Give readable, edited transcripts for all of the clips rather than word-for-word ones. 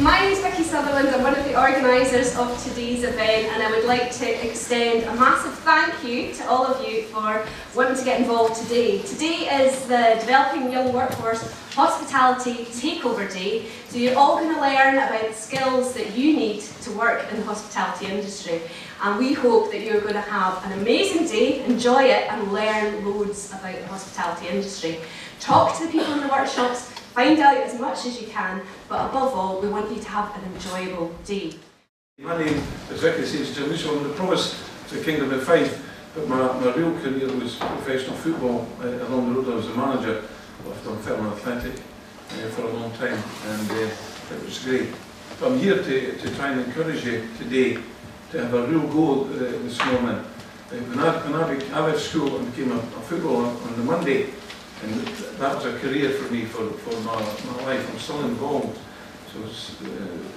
My name is Vicky Sutherland. I'm one of the organisers of today's event, and I would like to extend a massive thank you to all of you for wanting to get involved today. Today is the Developing Young Workforce Hospitality Takeover Day, so you're all going to learn about the skills that you need to work in the hospitality industry. And we hope that you're going to have an amazing day, enjoy it, and learn loads about the hospitality industry. Talk to the people in the workshops, find out as much as you can, but above all, we want you to have an enjoyable day. My name is Vicky says Jim. So I'm the promise to the Kingdom of Fife, but my real career was professional football. Along the road I was a manager of Dunfermline Athletic for a long time, and it was great. But I'm here to try and encourage you today to have a real goal this morning. When I left school and became a footballer on the Monday, and that was a career for me for my life. I'm still involved. So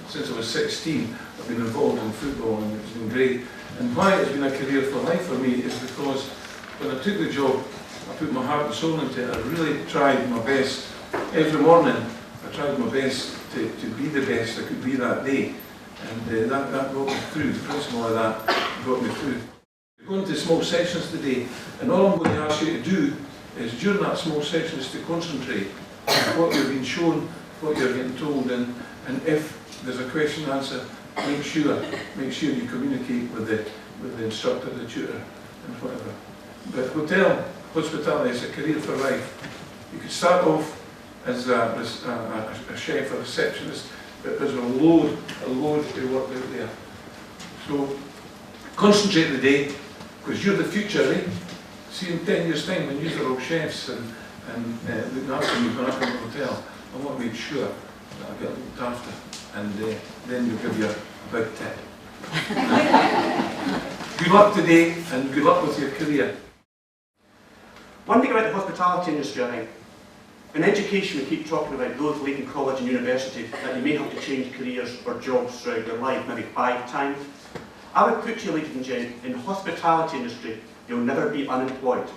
since I was 16, I've been involved in football, and it's been great. And why it's been a career for life for me is because when I took the job, I put my heart and soul into it. I really tried my best. Every morning, I tried my best to be the best I could be that day. And that brought me through. The principle of that brought me through. We're going to small sections today, and all I'm going to ask you to do is during that small section is to concentrate on what you're being shown, what you're getting told, and if there's a question and answer, make sure you communicate with the instructor, the tutor, and whatever. But hospitality is a career for life. You could start off as a chef, a receptionist, but there's a load of work out there. So concentrate the day, because you're the future, eh? See, in 10 years' time, when you're all chefs and looking after me when I come to the hotel, I want to make sure that I get looked after, and then we'll give you a big tip. Good luck today, and good luck with your career. One thing about the hospitality industry, I think, in education we keep talking about those leaving college and university that you may have to change careers or jobs throughout your life, maybe 5 times. I would put to you, ladies and gents, in the hospitality industry, you'll never be unemployed.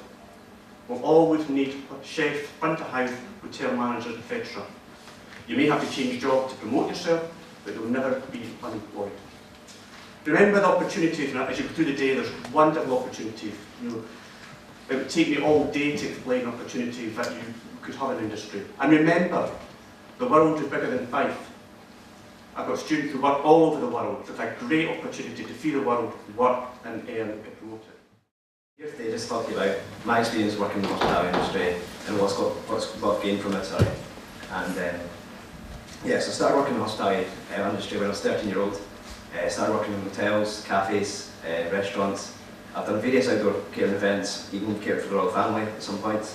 We'll always need chefs, front of house, hotel managers, etc. You may have to change jobs to promote yourself, but you'll never be unemployed. Remember the opportunities, and as you go through the day, there's wonderful opportunities. It would take me all day to explain opportunities that you could have in the industry. And remember, the world is bigger than Fife. I've got students who work all over the world, so it's a great opportunity to see the world, work and earn and get promoted. Here today, just talking about my experience working in the hospitality industry and what I've gained from it, And so I started working in the hospitality industry when I was 13-year-old. Started working in hotels, cafes, restaurants. I've done various outdoor catering events, even catered for the royal family at some point.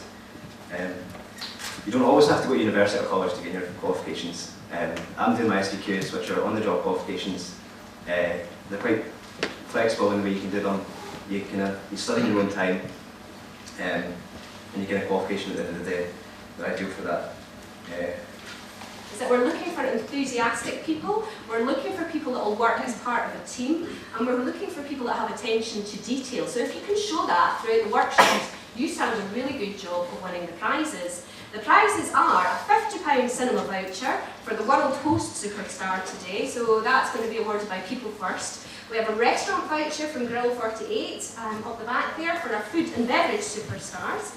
You don't always have to go to university or college to gain your qualifications. I'm doing my SDQs, which are on-the-job qualifications. They're quite flexible in the way you can do them. You study in your own time, and you get a qualification at the end of the day. They're ideal for that. Is that we're looking for enthusiastic people, we're looking for people that will work as part of a team, and we're looking for people that have attention to detail. So if you can show that throughout the workshops, you stand a really good job of winning the prizes. The prizes are a £50 cinema voucher for the World Host Superstar today, so that's going to be awarded by People First. We have a restaurant voucher from Grill 48 up the back there for our food and beverage superstars.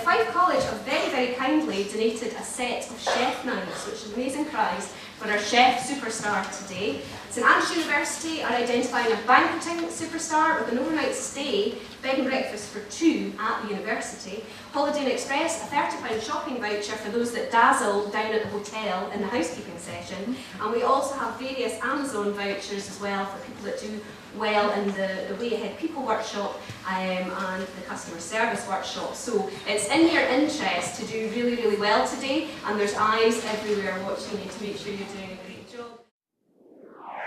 Fife College have very kindly donated a set of chef knives, which is an amazing prize for our chef superstar today. St Andrews University are identifying a banqueting superstar with an overnight stay, bed and breakfast for 2 at the university. Holiday Inn Express, a £30 shopping voucher for those that dazzle down at the hotel in the housekeeping session. And we also have various Amazon vouchers as well for people that do well in the Way Ahead People workshop and the customer service workshop. So it's in your interest to do really well today, and there's eyes everywhere watching you to make sure you're doing a great job.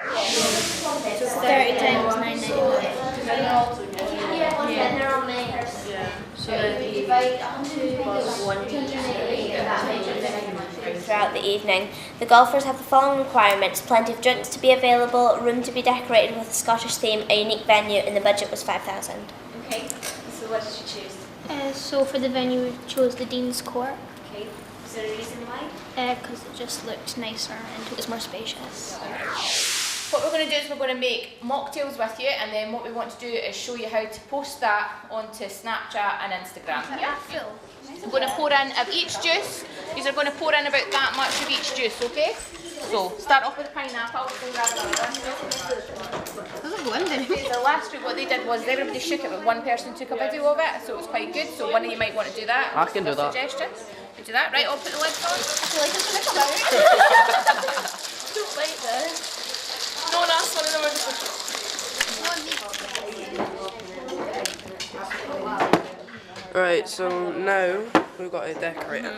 30 times 9.99. So you divide 100 throughout the evening. The golfers have the following requirements: plenty of drinks to be available, room to be decorated with a Scottish theme, a unique venue, and the budget was £5,000. Okay, so what did you choose? So for the venue we chose the Dean's Court. Okay, Is there a reason why? Because it just looked nicer and it was more spacious. What we're going to do is we're going to make mocktails with you, and then what we want to do is show you how to post that onto Snapchat and Instagram. Yeah. We're going to pour in of each juice. These are going to pour in about that much of each juice, okay? So start off with the pineapple. Go grab another one. The last group, what they did was everybody shook it, but one person took a video of it, so it was quite good. So one of you might want to do that. I can do that. Suggestion. You do that, right? I'll put the lids on. Do you like it to come out? Don't like this. No, that's one of them. Right, so now we've got to decorate it.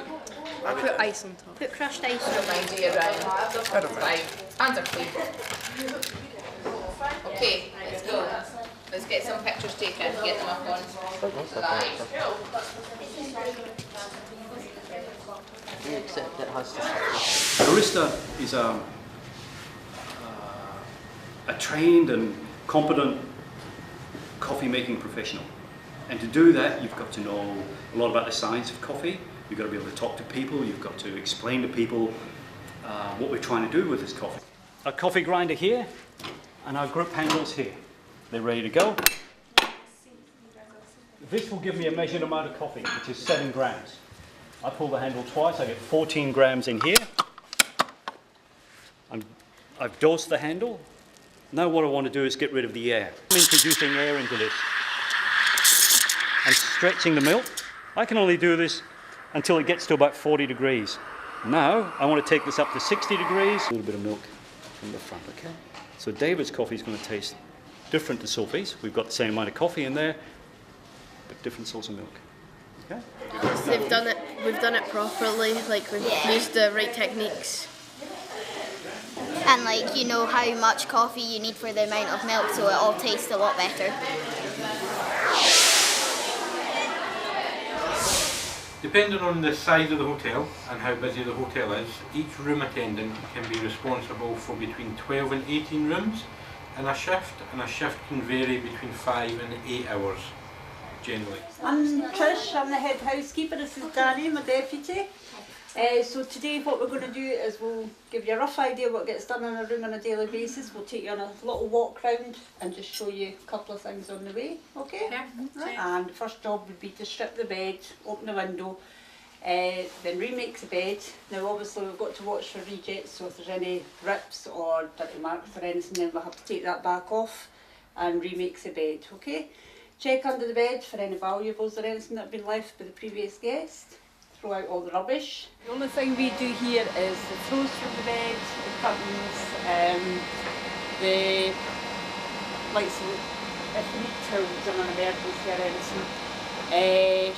I put ice on top. Put crushed ice I don't mind, do you, Ryan? I don't mind. Fine. Hands are clean. Okay, let's go. Let's get some pictures taken. Get them up on live. Except it has to. Barista is a trained and competent coffee making professional. And to do that, you've got to know a lot about the science of coffee. You've got to be able to talk to people. You've got to explain to people what we're trying to do with this coffee. Our coffee grinder here and our grip handles here. They're ready to go. This will give me a measured amount of coffee, which is 7 grams. I pull the handle twice, I get 14 grams in here. I've dosed the handle. Now what I want to do is get rid of the air. I'm introducing air into this. I'm stretching the milk. I can only do this until it gets to about 40 degrees. Now I want to take this up to 60 degrees. A little bit of milk from the front, okay? So David's coffee is going to taste different to Sophie's. We've got the same amount of coffee in there, but different sorts of milk. Okay? We've done it properly, like we've used the right techniques. And like, you know how much coffee you need for the amount of milk, so it all tastes a lot better. Depending on the size of the hotel and how busy the hotel is, each room attendant can be responsible for between 12 and 18 rooms in a shift, and a shift can vary between 5 and 8 hours generally. I'm Trish, I'm the head housekeeper. This is Danny, my deputy. So today what we're going to do is we'll give you a rough idea what gets done in a room on a daily basis. We'll take you on a little walk round and just show you a couple of things on the way, okay? Right. And the first job would be to strip the bed, open the window, then remake the bed. Now obviously we've got to watch for rejects, so if there's any rips or dirty marks or anything, then we'll have to take that back off and remake the bed, okay? Check under the bed for any valuables or anything that have been left by the previous guest. Throw out all the rubbish. The only thing we do here is the throws from the bed, the curtains, the lights, if you need towels in an emergency or anything,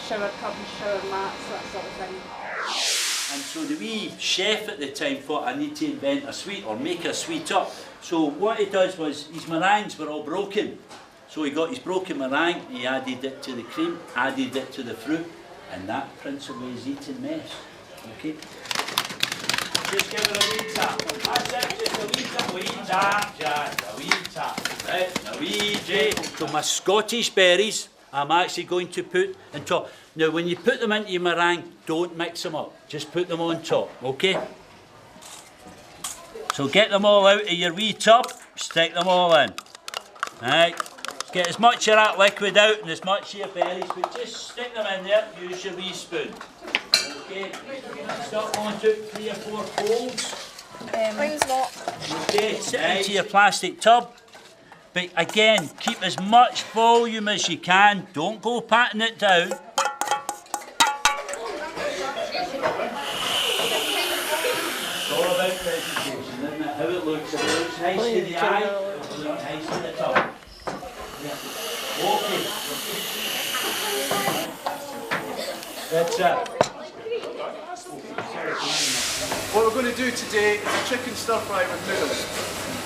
shower curtains, shower mats, that sort of thing. And so the wee chef at the time thought, I need to invent a sweet or make a sweet up. So what he does was, his meringues were all broken. So he got his broken meringue, he added it to the cream, added it to the fruit, and that principle is eating mess. Okay? Just give it a wee tap. That's it, just a wee tap, just a wee tap. Right, a wee J. So my Scottish berries, I'm actually going to put on top. Now when you put them into your meringue, don't mix them up. Just put them on top, okay? So get them all out of your wee tub, stick them all in. Right? Get as much of that liquid out and as much of your berries, but just stick them in there, use your wee spoon. Okay, stop going to 3 or 4 folds. Mine's not. Okay, sit into your plastic tub. But again, keep as much volume as you can, don't go patting it down. It's all about presentation, isn't it? How it looks. If it looks nice to the eye, it will look nice to the tub. Okay. That's it. What we're going to do today is a chicken stir fry with noodles.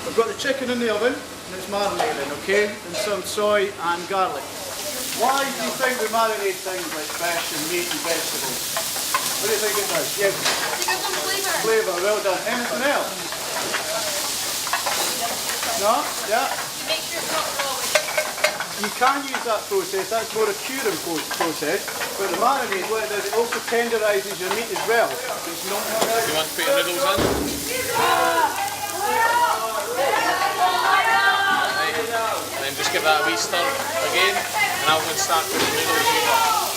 We've got the chicken in the oven and it's marinating, okay? And some soy and garlic. Why do you think we marinate things like fish and meat and vegetables? What do you think it does? Yes. To give them flavour. Flavour, well done. Anything else? No? Yeah? Make sure it's not raw. You can use that process, that's more a curing process. But the matter is, what it does, it also tenderises your meat as well. It's not. You want to put your noodles in? Right. And then just give that a wee stir again, and I'll go and start putting the noodles over.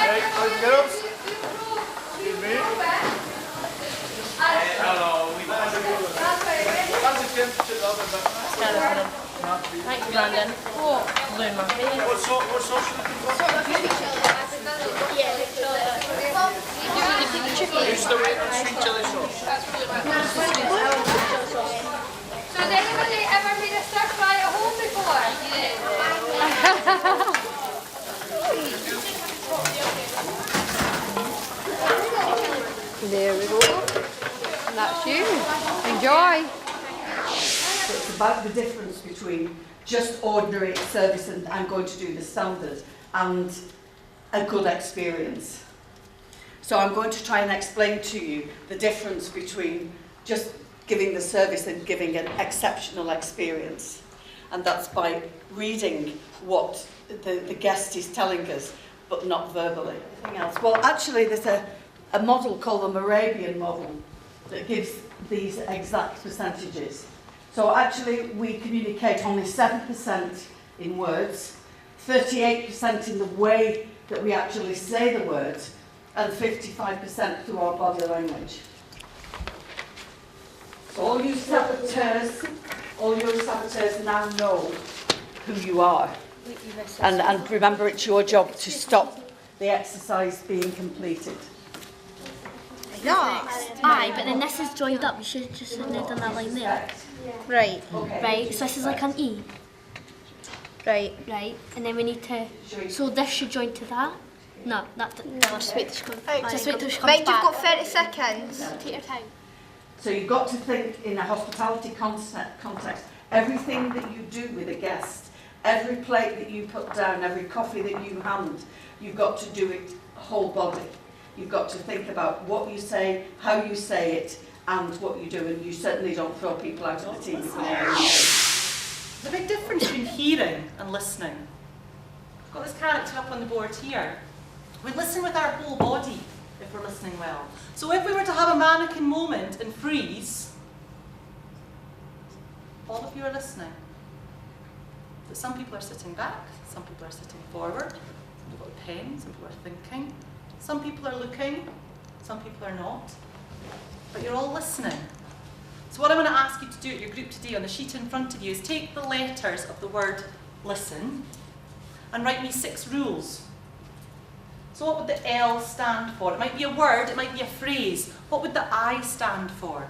Right, girls. Excuse me. Thank you, Brandon. Oh, balloon man. What sauce are you looking for? Who's still waiting on sweet chilli sauce? So has anybody ever made a stir fry at home before? There we go. And that's you. Enjoy. So it's about the difference between just ordinary service and going to do the standard and a good experience. So I'm going to try and explain to you the difference between just giving the service and giving an exceptional experience. And that's by reading what the guest is telling us, but not verbally. Anything else? Well, actually, there's a model called the Moravian model that gives these exact percentages. So actually, we communicate only 7% in words, 38% in the way that we actually say the words, and 55% through our body language. So all you saboteurs now know who you are. And remember, it's your job to stop the exercise being completed. Yes. Aye, but then this is joined up. You should just have done that line there. Right. Right. So this is like an E. Right. Right. And then we need to. So this should join to that. No, that. No, just wait till she comes. Just wait till she comes Right, back. you've got 30 seconds. Take your time. So you've got to think in a hospitality context. Everything that you do with a guest, every plate that you put down, every coffee that you hand, you've got to do it whole body. You've got to think about what you say, how you say it, and what you do. And you certainly don't throw people out of the team. There's a big difference between hearing and listening. I've got this character up on the board here. We listen with our whole body if we're listening well. So if we were to have a mannequin moment and freeze, all of you are listening. But some people are sitting back, some people are sitting forward, some people are pen, some people are thinking, some people are looking, some people are not. But you're all listening. So what I'm going to ask you to do at your group today on the sheet in front of you is take the letters of the word listen and write me 6 rules. So what would the L stand for? It might be a word, it might be a phrase. What would the I stand for?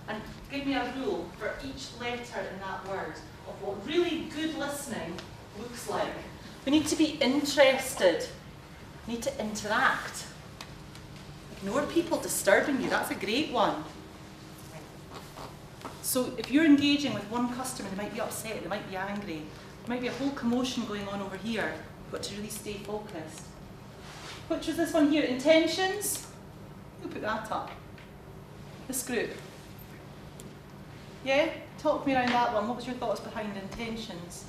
And give me a rule for each letter in that word of what really good listening looks like. We need to be interested. We need to interact. Ignore people disturbing you, that's a great one. So if you're engaging with one customer, they might be upset, they might be angry, there might be a whole commotion going on over here. You've got to really stay focused. Which was this one here? Intentions? Who put that up? This group. Yeah? Talk me around that one. What was your thoughts behind intentions?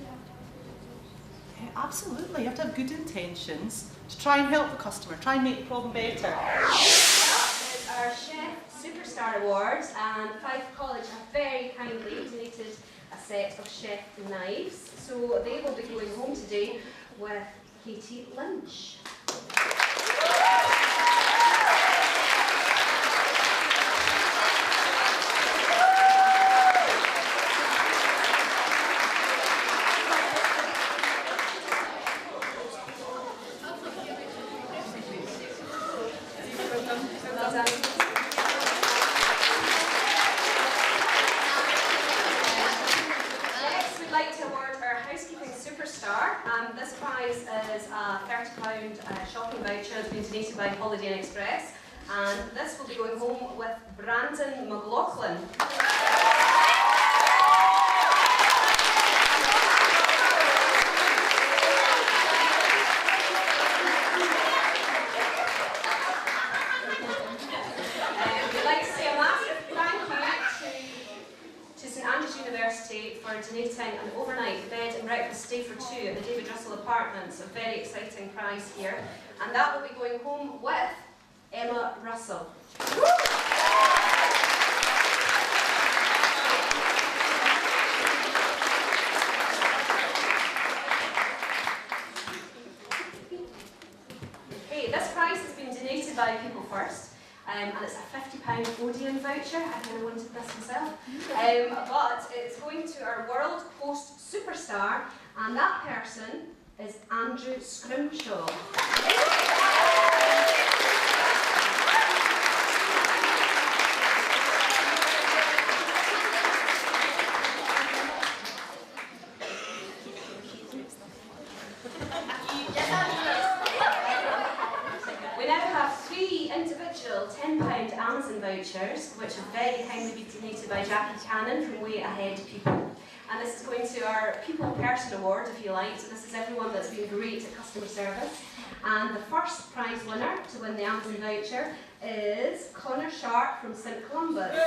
Yeah, absolutely. You have to have good intentions to try and help the customer, try and make the problem better. It's our Chef Superstar Awards, and Fife College have very kindly donated a set of chef knives. So they will be going home today with Katie Lynch. Next, we'd like to award our housekeeping superstar. This prize is a £30 shopping voucher that's been donated by Holiday Inn Express, and this will be going home with Brandon McLaughlin. We'd like to say a massive thank you St Andrews University for donating an overnight bed and breakfast stay for 2 at the David Russell Apartments, a very exciting prize here. And that will be going home with Emma Russell. Okay, this prize has been donated by People First. And it's a £50 Odeon voucher. I kind of wanted this myself. But it's going to our World Post superstar, and that person is Andrew Scrimshaw. We now have 3 individual £10 Amazon vouchers, which have very kindly been donated by Jackie Cannon from Way Ahead People. And this is going to our People Person Award, if you like. So this is everyone that's been great at customer service. And the first prize winner to win the Amazon voucher is Connor Sharp from St Columbus.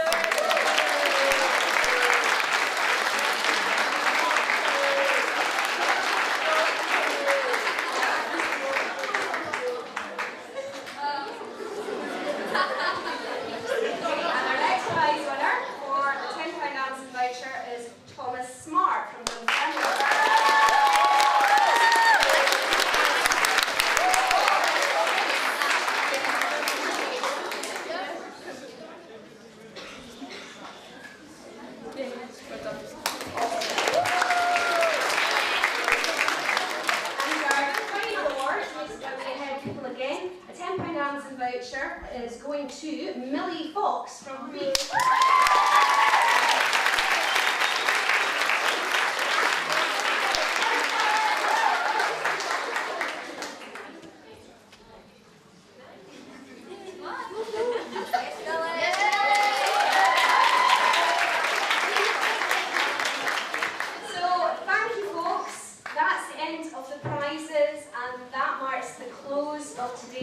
Voucher is going to Millie Fox from Reed.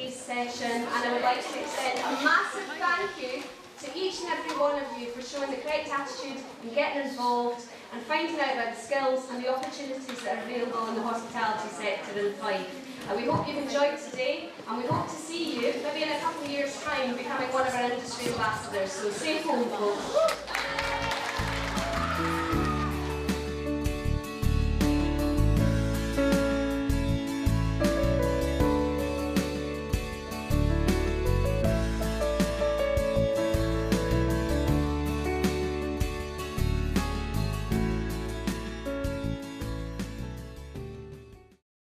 Session, and I would like to extend a massive thank you to each and every one of you for showing the correct attitude and getting involved and finding out about the skills and the opportunities that are available in the hospitality sector in Fife. We hope you've enjoyed today, and we hope to see you maybe in a couple of years' time becoming one of our industry ambassadors. So stay home, folks.